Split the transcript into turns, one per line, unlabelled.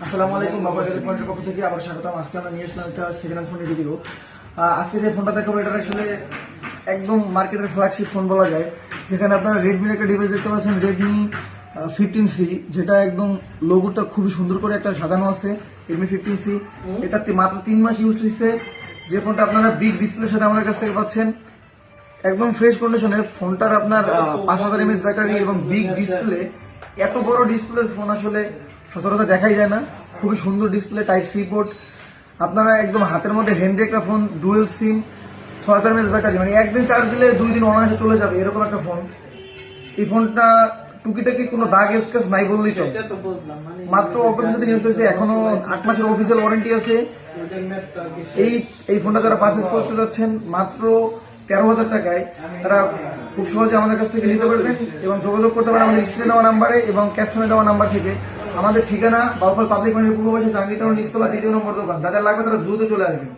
আসসালামু আলাইকুম, বাবা গ্যাজেট পয়েন্টের পক্ষ থেকে আবার স্বাগতম। আজকে আমরা নিয়ে আসলাম একটা সেকেন্ড হ্যান্ড ফোনের রিভিউ। আজকে যে ফোনটা দেখাবো এটা আসলে একদম মার্কেটের ফ্ল্যাগশিপ ফোন বলা যায়, যেখানে আপনারা রেডমির একটা ডিভাইস দেখতে পাচ্ছেন, রেডমি 15C, যেটা একদম লোগোটা খুবই সুন্দর করে একটা সাজানো আছে। রেডমি 15C এটাতে মাত্র 3 মাস ইউজ হয়েছে। যে ফোনটা আপনারা বিগ ডিসপ্লের সাথে আমাদের কাছ থেকে পাচ্ছেন, একদম ফ্রেশ কন্ডিশনে। ফোনটার আপনার 5000 mAh ব্যাটারি এবং বিগ ডিসপ্লে। এত বড় ডিসপ্লের ফোন আসলে সচরাচর দেখাই যায় না। খুবই সুন্দর ডিসপ্লে, টাইপ সি পোর্ট। আপনারা একদম হাতের মধ্যে হ্যান্ডি একটা ফোন, ডুয়েল সিম, 6000 mAh ব্যাটারি, মানে একদিন চার্জ দিলে 2 দিন অনায়াসে চলে যাবে এরকম একটা ফোন। এই ফোনটা টুকিটাকি কোনো দাগ স্ক্র্যাচ নাই বললেই চলে। মাত্র অফিসের সাথে ইউজ হয়েছে, এখনো 8 মাসের অফিসিয়াল ওয়ারেন্টি আছে। এই ফোনটা যারা পারচেজ করতে যাচ্ছেন মাত্র 13,000 টাকায়, তারা খুব সহজে আমাদের কাছ থেকে নিতে পারবেন এবং যোগাযোগ করতে পারেন আমাদের স্ক্রিনে দেওয়া নাম্বারে এবং ক্যাপশনে দেওয়া নাম্বার থেকে। আমাদের ঠিকানা বাউফল পাবলিক মার্কেটের পূর্ব পাশে জাহাঙ্গীর টাউন নিচতলা 2য় নম্বর দোকান। যাদের লাগবে তারা দ্রুত চলে আসবেন।